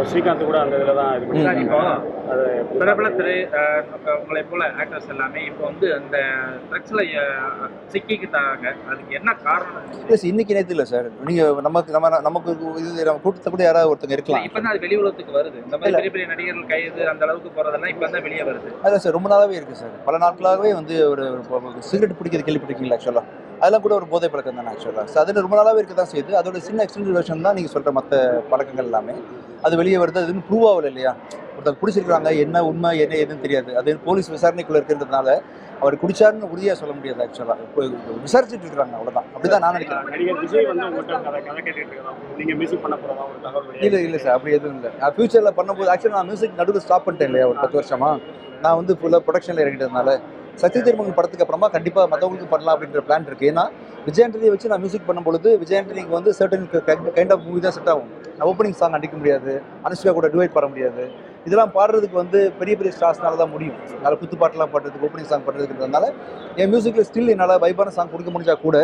ஸ்ரீகாந்த் கூட அந்த இதில் தான் இது பண்ணி இப்போ அது பிரபல திரை உங்களை போல ஆக்டர்ஸ் எல்லாமே இப்போ வந்து அந்த ட்ரக்ஸில் சிக்கிக்கிட்டாங்க. அதுக்கு என்ன காரணம்? இல்லை சார், இன்னைக்கு நேற்று இல்லை சார். நீங்கள் நமக்கு இது நம்ம கூட்டத்தை கூட யாராவது ஒருத்தங்க இருக்கலாம். இப்போ தான் அது வெளி உலகத்துக்கு வருது. இந்த மாதிரி பெரிய பெரிய நடிகர்கள் கைது அந்த அளவுக்கு போகிறதெல்லாம் இப்போ தான் வெளியே வருது. அதான் சார், ரொம்ப நாளாகவே இருக்குது சார். பல நாட்களாகவே வந்து ஒரு சிகரெட் பிடிக்கிறது கேள்விப்பட்டிருக்கீங்களா? ஆக்சுவலாக அதெல்லாம் கூட ஒரு போதை பழக்கம் தானே ஆக்சுவலாக. ஸோ அதில் ரொம்ப நாளாகவே இருக்க தான் செய்யுது. அதோட சின்ன எக்ஸ்டெண்டட் வெர்ஷன் தான் நீங்கள் சொல்கிற மற்ற பழக்கங்கள் எல்லாமே. அது வெளியே வருது. அது இன்னும் ப்ரூவ் ஆகலை இல்லையா? ஒருத்தர் பிடிச்சிருக்காங்க, என்ன உண்மை என்ன எதுன்னு தெரியாது. அது போலீஸ் விசாரணைக்குள்ளே இருக்கிறதுனால அவர் குடிச்சாருன்னு உறுதியாக சொல்ல முடியாது. ஆக்சுவலாக இப்போ விசாரிச்சுட்டு இருக்காங்க, அவ்வளோதான். அப்படிதான் நான் நினைக்கிறேன். நடிகர் விஜய் வந்து உங்கள்கிட்ட கதை கேட்டுட்டு இருக்கலாம், நீங்கள் மியூசிக் பண்ண போகிறதா ஒரு தகவல்? இல்லை சார், அப்படி எதுவும் இல்லை. ஃபியூச்சரில் பண்ணும்போது ஆக்சுவலாக நான் மியூசிக் நடுவில் ஸ்டாப் பண்ணிட்டேன் இல்லையா, ஒரு 10 வருஷமா. நான் வந்து ஃபுல்லாக ப்ரொடக்ஷனில் இறங்கிட்டதுனால சத்ய திருமகன் படத்துக்கு அப்புறமா கண்டிப்பாக மற்றவங்களுக்கு பண்ணலாம் அப்படின்ற பிளான் இருக்குது. ஏன்னா விஜய் ஆண்டனியை வச்சு நான் மியூசிக் பண்ணும்பொழுது விஜய் ஆண்டனிக்கு வந்து சர்டன் கைண்ட் ஆஃப் மூவி தான் செட் ஆகும். நான் ஓப்பனிங் சாங் அடிக்க முடியாது, அனுஷ்கா கூட டுவேட் பாட முடியாது. இதெல்லாம் பாடுறதுக்கு வந்து பெரிய பெரிய ஸ்டார்ஸ்னால தான் முடியும். நல்ல குத்து பாட்டெலாம் பாடுறதுக்கு, ஓப்பனிங் சாங் பண்ணுறதுன்றதுனால என் மியூசிக்கில் ஸ்டில் என்னால் வைபான சாங் கொடுக்க முடிஞ்சா கூட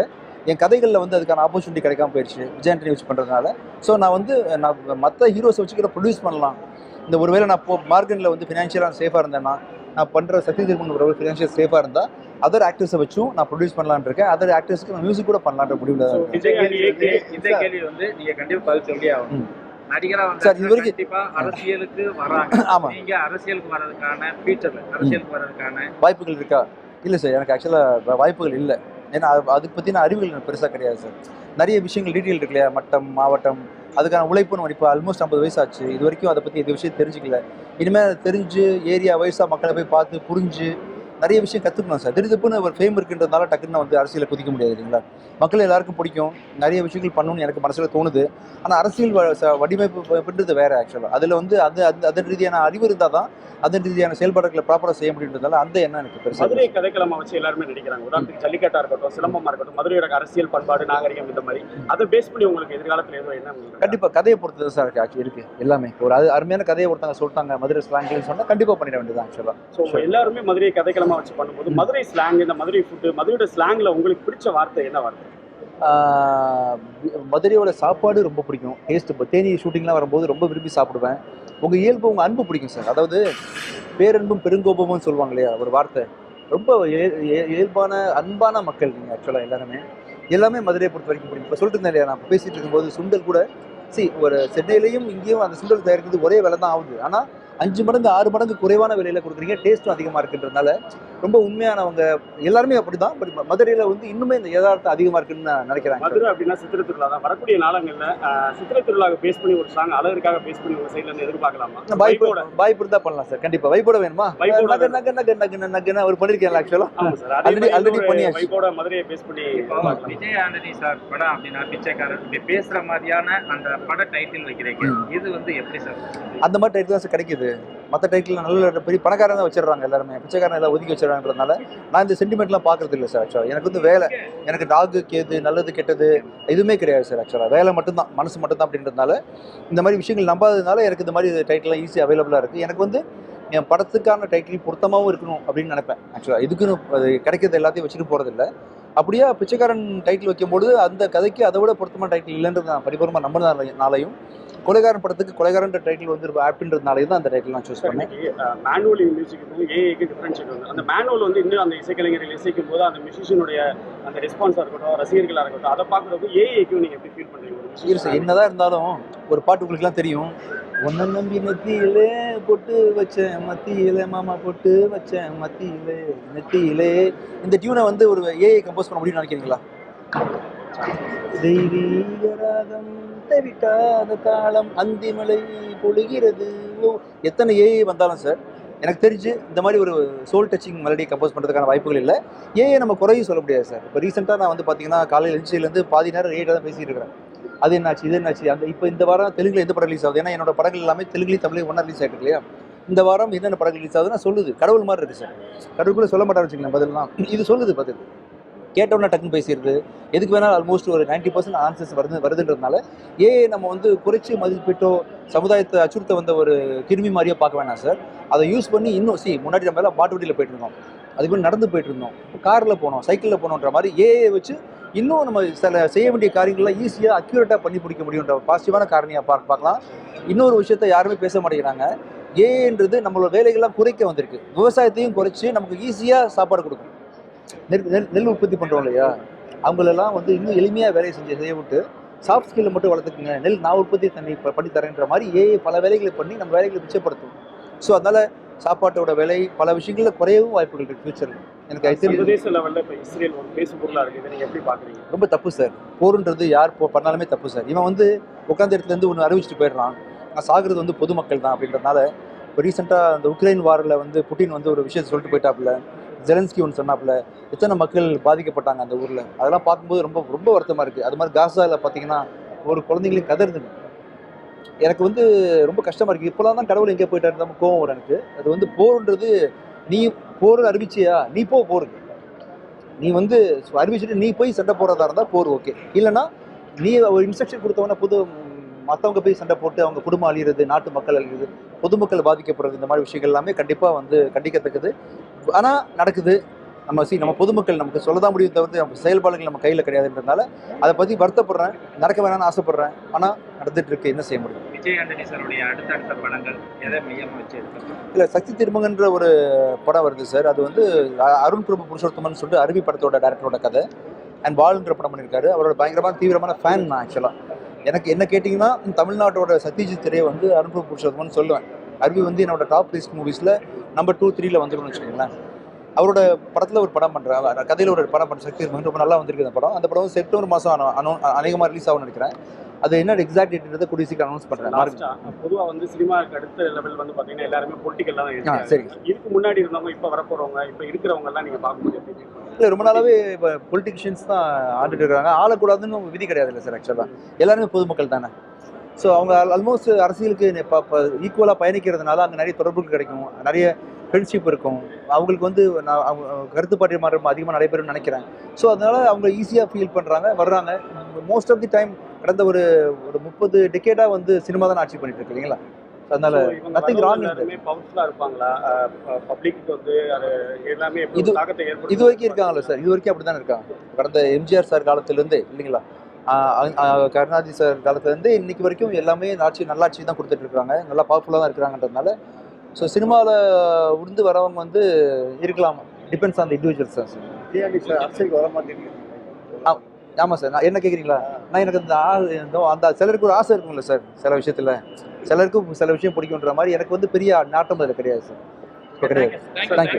என் கதைகளில் வந்து அதுக்கான ஆப்பர்ச்சுனிட்டி கிடைக்காம போயிடுச்சு விஜய் ஆண்டனி வச்சு பண்ணுறதுனால. ஸோ நான் மற்ற ஹீரோஸை வச்சுக்கிற ப்ரொடியூஸ் பண்ணலாம். இந்த ஒருவேளை நான் மார்க்கெட்டில் வந்து ஃபினான்ஷியலாக சேஃபாக இருந்தேன்னா, நான் பண்ணுற சத்ய திருமகன் ஒரு ஃபினான்ஷியல் சேஃபாக இருந்தால் அதர் ஆக்டர்ஸை வச்சும் நான் ப்ரொடியூஸ் பண்ணலான்னு இருக்கேன். அதர் ஆக்டர்ஸ்க்கு நான் மியூசிக் கூட பண்ணலான்ற முடிவில் இந்த கேள்வி வந்து நீங்கள் கண்டிப்பாக பதில் சொல்லி ஆகணும். நடிகரா வந்து சார் இது வரைக்கும் கண்டிப்பா அரசியலுக்கு வராங்க. ஆமா, நீங்க அரசியலுக்கு வர்றதுக்கான ஃபியூச்சர்ல அரசியலுக்கு வர்றதுக்கான வாய்ப்புகள் இருக்கா? இல்லை சார், எனக்கு ஆக்சுவலாக வாய்ப்புகள் இல்லை. ஏன்னா அதுக்கு பற்றின அறிவுகள் எனக்கு பெருசாக கிடையாது சார். நிறைய விஷயங்கள் டீட்டெயில் இருக்கு இல்லையா, மட்டம் மாவட்டம், அதுக்கான உழைப்புன்னு இப்போ ஆல்மோஸ்ட் 50 வயசு ஆச்சு. இது வரைக்கும் அதை பற்றி எது விஷயம் தெரிஞ்சிக்கல. இனிமேல் தெரிஞ்சு ஏரியா வயசாக மக்களை போய் பார்த்து புரிஞ்சு நிறைய விஷயம் கற்றுக்கணும் சார். திடீர்னு ஒரு ஃபேம் இருக்குன்றதுனால டக்குன்னு வந்து அரசியலை குதிக்க முடியாது இல்லைங்களா? மக்கள் எல்லாருக்கும் பிடிக்கும், நிறைய விஷயங்கள் பண்ணணும்னு எனக்கு மனசில் தோணுது. ஆனால் அரசியல் வடிவமைப்புன்றது வேறு ஆக்சுவலாக. அதில் வந்து அதன் ரீதியான அறிவு இருந்தால் தான் அதன் ரீதியான செயல்பாடுகளை ப்ராப்பராக செய்ய முடியுன்றதால அந்த எண்ணம் எனக்கு பெருசாக. மதுரை கதைக்களமாக வச்சு எல்லாருமே நடிக்கிறாங்க. உதாரணத்துக்கு ஜல்லிக்கட்டாக இருக்கட்டும், சிலம்பமாக இருக்கட்டும், மதுரையோட அரசியல் பண்பாடு நாகரிகம் இந்த மாதிரி அதை பேஸ் பண்ணி உங்களுக்கு எதிர்காலத்தில் எதுவும் என்ன? கண்டிப்பாக கதையை பொறுத்து தான் சார் ஆக்சுவலி இருக்குது எல்லாமே. ஒரு அருமையான கதையை ஒருத்தவங்க சொல்லிட்டாங்க மதுரை ஸ்லாங்கில்னு சொன்னால் கண்டிப்பாக பண்ணிட வேண்டியது ஆக்சுவலாக. ஸோ எல்லாருமே மதுரை கதைக்களமாக வச்சு பண்ணும்போது மதுரை ஸ்லாங், இந்த மதுரை ஃபுட்டு, மதுரையோட ஸ்லாங்கில் உங்களுக்கு பிடிச்ச வார்த்தை என்ன வார்த்தை? மதுரையோட சாப்பாடு ரொம்ப பிடிக்கும். டேஸ்ட் இப்போ தேனி ஷூட்டிங்லாம் வரும்போது ரொம்ப விரும்பி சாப்பிடுவேன். உங்கள் இயல்பு, உங்கள் அன்பு பிடிக்கும் சார். அதாவது பேரன்பும் பெருங்கோபமும் சொல்லுவாங்க இல்லையா, ஒரு வார்த்தை. ரொம்ப இயல்பான அன்பான மக்கள் நீங்கள் ஆக்சுவலாக எல்லாமே மதுரையை பொறுத்த வரைக்கும் பிடிக்கும். இப்போ சொல்லிட்டு இருந்தேன் இல்லையா, நான் பேசிகிட்டு இருக்கும்போது சுண்டல் கூட ஒரு சென்னையிலையும் இங்கேயும் அந்த சுண்டல் தயாரிக்கிறது ஒரே விலை தான் ஆகுது. ஆனால் 5 மடங்கு 6 மடங்கு குறைவான விலையில் கொடுக்குறீங்க, டேஸ்ட்டும் அதிகமாக இருக்குன்றதுனால ரொம்ப உண்மையானவங்க எல்லாருமே அப்படி தான். பட் மதுரையில் வந்து இன்னுமே இந்த யதார்த்தம் அதிகமாக இருக்குன்னு நான் நினைக்கிறேன். மதுரை அப்படின்னா சித்திரை திருவிழா தான். வரக்கூடிய நாளங்களில் சித்திரை திருவிழாவை பேஸ் பண்ணி ஒரு சாங் அழகுக்காக பேஸ் பண்ணி உங்கள் சைட்லேருந்து எதிர்பார்க்கலாமா? வாய்ப்பு இருந்தால் பண்ணலாம் சார். கண்டிப்பாக வைப்போட வேணுமா? நகன ஒரு பண்ணியிருக்கேன் ஆக்சுவலாக. ஆமாம் சார், ஆல்ரெடி பண்ணி வைப்போட மதுரையை பேஸ் பண்ணி. விஜய் ஆண்டனி சார் படம் அப்படின்னா பிச்சைக்காரர் இப்படி பேசுகிற மாதிரியான அந்த பட டைட்டில் வைக்கிறீங்க, இது வந்து எப்படி சார்? அந்த மாதிரி டைட்டில் தான் சார் கிடைக்குது. மற்ற டைட்டில் நல்ல பெரிய பணக்காரன் தான் வச்சிடறாங்க எல்லாருமே. பிச்சைக்காரன் எல்லாம் ஒதுக்கி வச்சிடறாங்கன்றதுனால நான் இந்த சென்டிமெண்ட்லாம் பார்க்கறது இல்லை சார். ஆக்சுவலாக எனக்கு வந்து வேலை, எனக்கு டாகு கேது நல்லது கெட்டது எதுவுமே கிடையாது சார். ஆக்சுவலாக வேலை மட்டும்தான், மனசு மட்டும்தான் அப்படின்றதுனால இந்த மாதிரி விஷயங்கள் நம்பாததுனால எனக்கு இந்த மாதிரி டைட்டில்லாம் ஈஸியாக அவைலபிளாக இருக்குது. எனக்கு வந்து என் படத்துக்கான டைட்டில் பொருத்தமாகவும் இருக்கணும் அப்படின்னு நினைப்பேன். ஆக்சுவலாக இதுக்குன்னு அது கிடைக்கிறது எல்லாத்தையும் வச்சுட்டு போகிறதில்ல. அப்படியே பிச்சைக்காரன் டைட்டில் வைக்கும்போது அந்த கதைக்கு அதை விட பொருத்தமான டைட்டில் இல்லைன்றது நான் பரிபூர்ணமாக நம்பினாலையும், கொலைகாரன் படத்துக்கு கொலைகாரன்ற டைட்டில் வந்து ஆப்டின்றதுனாலையும் தான் அந்த டைட்டில் நான் சூஸ் பண்ணேன். மேனுவல் மியூசிக்கு ஏஐக்கு டிஃபரன்ஷியேட் வந்து அந்த மேனுவல் வந்து இன்னும் அந்த இசைக்கலைஞர்கள் இசைக்கும் போது அந்த மியூசிஷியனுடைய அந்த ரெஸ்பான்ஸாக இருக்கட்டும், ரசிகர்களாக இருக்கட்டும், அதை பார்க்குறதுக்கு ஏஐக்கு நீங்கள் எப்படி ஃபீல் பண்ணுறீங்க? என்னதான் இருந்தாலும் ஒரு பாட்டு உங்களுக்குலாம் தெரியும், ஒன்ன நம்பி நெத்தியிலே பொட்டு வச்சேன் மத்தியிலே, மாமா பொட்டு வச்சேன் மத்தியிலே நெத்தியிலே. இந்த டியூனை வந்து ஒரு ஏஐ கம்போஸ் பண்ண முடியும்னு நினைக்கிறீங்களா? தெய்வீக ராகம் தவிக்காத காலம் அந்திமலை பொழுகிறது. எத்தனை ஏஐ வந்தாலும் சார் எனக்கு தெரிஞ்சு இந்த மாதிரி ஒரு சோல் டச்சிங் மெலடியை கம்போஸ் பண்ணுறதுக்கான வாய்ப்புகள் இல்லை. ஏஐ நம்ம குறையும் சொல்ல முடியாது சார். இப்போ ரீசெண்டாக நான் வந்து பார்த்தீங்கன்னா காலையில் எழுச்சியிலேருந்து பாதி நேரம் ஏஐ தான் பேசிகிட்டு இருக்கிறேன். அது என்னாச்சு இது என்னாச்சு அந்த இப்போ இந்த வாரம் தெலுங்குல எந்த படம் ரிலீஸ் ஆகுது? ஏன்னா என்னோட படங்கள் எல்லாமே தெலுங்குலையும் தமிழையும் ஒன்றா ரிலீஸ் ஆகிட்டு இல்லையா? இந்த வாரம் என்னென்ன படங்கள் ரிலீஸ் ஆகுதுன்னா சொல்லுது. கடவுள் மாதிரி இருக்குது சார். கடவுளுக்குள்ளே சொல்ல மாட்டான்னு வச்சுக்கலாம் பதிலாம். இது சொல்லுது பதில். கேட்டோன்னா டக்குன்னு பேசிடுது. எதுக்கு வேணாலும் ஆல்மோஸ்ட் ஒரு 90% ஆன்சர்ஸ் வருதுன்றதுனால ஏஐ நம்ம வந்து குறைச்சி மதிப்பிட்டோ சமுதாயத்தை அச்சுறுத்த வந்த ஒரு கிருமி மாதிரியே பார்க்க வேணாம் சார். அதை யூஸ் பண்ணி இன்னும் முன்னாடி நம்ம எல்லாம் மாட்டு வண்டியில் போயிட்டு இருந்தோம், அதுக்கு நடந்து போயிட்டு இருந்தோம், இப்போ காரில் போனோம், சைக்கிளில் போனோன்ற மாதிரி ஏஐ வச்சு இன்னும் நம்ம சில செய்ய வேண்டிய காரியங்கள்லாம் ஈஸியாக அக்யூரேட்டாக பண்ணி பிடிக்க முடியுன்ற பாசிட்டிவான காரணியாக பார்க்கலாம். இன்னொரு விஷயத்த யாருமே பேச மாட்டேங்கிறாங்க. ஏன்றது நம்மளோட வேலைகள்லாம் குறைக்க வந்திருக்கு. விவசாயத்தையும் குறைச்சி நமக்கு ஈஸியாக சாப்பாடு கொடுக்கும். நெல் உற்பத்தி பண்ணுறோம் இல்லையா, அவங்களெல்லாம் வந்து இன்னும் எளிமையாக வேலையை செய்ய விட்டு சாஃப்ட் ஸ்கில்லை மட்டும் வளர்த்துக்குங்க, நெல் நான் உற்பத்தி பண்ணி தரேன்ற மாதிரி பல வேலைகளை பண்ணி நம்ம வேலைகளை மிச்சப்படுத்தும். ஸோ அதனால் சாப்பாட்டோட விலை பல விஷயங்களில் குறையவும் வாய்ப்புகள் இருக்குது ஃபியூச்சரில். எனக்கு சர்வதேச லெவலில் இப்போ இஸ்ரேல் ஒரு பேசு பொருளாக இருக்குது. இதை நீங்கள் எப்படி பார்க்குறீங்க? ரொம்ப தப்பு சார். போருன்றது யார் பண்ணாலுமே தப்பு சார். இவன் வந்து உட்காந்த இடத்துலேருந்து ஒன்று அறிவிச்சிட்டு போயிடுறான், நான் சாகுறது வந்து பொதுமக்கள் தான் அப்படின்றதுனால. இப்போ ரீசெண்டாக அந்த உக்ரைன் வாரில் வந்து புட்டின் வந்து ஒரு விஷயத்தை சொல்லிட்டு போயிட்டாப்புல, ஜெலன்ஸ்கி ஒன்று சொன்னாப்புல, எத்தனை மக்கள் பாதிக்கப்பட்டாங்க அந்த ஊரில், அதெல்லாம் பார்க்கும்போது ரொம்ப ரொம்ப வருத்தமாக இருக்குது. அது மாதிரி காசாவில் பார்த்தீங்கன்னா ஒரு குழந்தைங்களையும் கதறுதுங்க. எனக்கு வந்து ரொம்ப கஷ்டமாக இருக்குது. இப்போலாம் தான் கடவுள் எங்கே போயிட்டாரு நம்ம கோவம் வரும் எனக்கு. அது வந்து போருன்றது, நீ போர் அறிவிச்சியா, நீ போருக்கு நீ வந்து அறிவிச்சுட்டு நீ போய் சண்டை போடுறதா இருந்தால் போர் ஓகே. இல்லைன்னா நீ ஒரு இன்ஸ்ட்ரக்ஷன் கொடுத்தவொன்னே மற்றவங்க போய் சண்டை போட்டு அவங்க குடும்பம் அழிகிறது, நாட்டு மக்கள் அழிகிறது, பொதுமக்கள் பாதிக்கப்படுறது, இந்த மாதிரி விஷயங்கள் எல்லாமே கண்டிப்பாக வந்து கண்டிக்கத்தக்கது. ஆனால் நடக்குது. நம்ம பொதுமக்கள் நமக்கு சொல்லதான் முடியும் தவிர்த்து நம்ம செயல்பாடுகள் நம்ம கையில் கிடையாதுன்றதுனால அதை பற்றி வருத்தப்படுறேன். நடக்க வேணாம்னு ஆசைப்படுறேன். ஆனால் நடந்துட்டு இருக்கு, என்ன செய்ய முடியும்? விஜய் ஆண்டனி சாருடைய அடுத்தடுத்த படங்கள் எதை மையமாக வச்சு இருக்கு? இல்லை, சக்தி திருமகன்ற ஒரு படம் வருது சார். அது வந்து அருண் பிரபு புருஷோத்தமன் சொல்லிட்டு அருவி படத்தோட டேரக்டரோட கதை. அண்ட் வால்ன்ற படம் பண்ணியிருக்காரு. அவரோட பயங்கரமான தீவிரமான ஃபேன் நான் ஆக்சுவலாக. எனக்கு என்ன கேட்டிங்கன்னா, தமிழ்நாட்டோட சத்யஜித் திரையை வந்து அருண் பிரபு புருஷோத்தமன் சொல்லுவேன். அருவி வந்து என்னோட டாப் லிஸ்ட் மூவிஸில் நம்பர் 2, 3ல் வந்துருக்குன்னு வச்சுக்கோங்களேன். அவரோட படத்தில் ஒரு படம் பண்ணுறேன், கதையில் ஒரு படம் பண்ணுற சக்தி திருமகன் ரொம்ப நல்லா வந்திருக்கு அந்த படம். அந்த படம் வந்து செப்டம்பர் மாதம் அநேகமாக ரிலீஸ் ஆகும்னு நினைக்கிறேன். அது என்ன எக்ஸாக்ட் டேட்ன்றதை கூடிய சீக்கிரம் அனௌன்ஸ் பண்ணுறேன். பொதுவாக வந்து சினிமாவுக்கு அடுத்த லெவல் வந்து பார்த்தீங்கன்னா எல்லாருமே பொலிட்டிக்கல்லாம் தான். சரி, இதுக்கு முன்னாடி இருந்தவங்க இப்போ வரப்போகிறவங்க இப்போ இருக்கிறவங்க எல்லாம் நீங்கள் பார்க்கும்போது இல்லை, ரொம்ப நாளாவே இப்போ பொலிட்டிஷியன்ஸ் தான் ஆண்டுட்டு இருக்காங்க. ஆளக்கூடாதுன்னு விதி கிடையாது இல்லை சார். ஆக்சுவலாக எல்லாருமே பொதுமக்கள் தானே. ஸோ அவங்க ஆல்மோஸ்ட் அரசியலுக்கு இப்போ ஈக்குவலாக பயணிக்கிறதுனால அங்கே நிறைய தொடர்புகள் கிடைக்கும், நிறைய ஃப்ரெண்ட்ஷிப் இருக்கும். அவங்களுக்கு வந்து நான் அவங்க கருத்துப்பாட்டு மாற்றம் அதிகமாக நடைபெறும்னு நினைக்கிறேன். ஸோ அதனால அவங்க ஈஸியாக ஃபீல் பண்ணுறாங்க, வர்றாங்க. மோஸ்ட் ஆஃப் தி டைம் கடந்த ஒரு 30 டெக்கேடாக வந்து சினிமா தான் ஆட்சி பண்ணிட்டு இருக்கு இல்லைங்களா. அதனால நத்திங் ராங். பவர்ஃபுல்லாக இருப்பாங்களா பப்ளிக்கு வந்து அது எல்லாமே இது வரைக்கும் இருக்காங்களா சார்? இது வரைக்கும் அப்படி தானே இருக்காங்க. கடந்த எம்ஜிஆர் சார் காலத்துலேருந்து இல்லைங்களா, கருணாநிதி சார் காலத்துலேருந்து இன்னைக்கு வரைக்கும் எல்லாமே நல்லாட்சி தான் கொடுத்துட்டு இருக்காங்க, நல்லா பவர்ஃபுல்லாக தான் இருக்கிறாங்கன்றதுனால. ஸோ சினிமாவில் உருந்து வரவங்க வந்து இருக்கலாம், டிபெண்ட்ஸ் ஆன் த இண்டிவிஜுவல்ஸ் தான் சார். அரசியலுக்கு வர மாட்டேங்குது. ஆமாம் சார், நான் என்ன கேட்குறீங்களா, நான் எனக்கு அந்த சிலருக்கு ஒரு ஆசை இருக்குங்களா சார், சில விஷயத்தில் சிலருக்கு சில விஷயம் பிடிக்குன்ற மாதிரி. எனக்கு வந்து பெரிய நாட்டம் அதில் கிடையாது சார். இப்போ கிடையாது. தேங்க்யூ.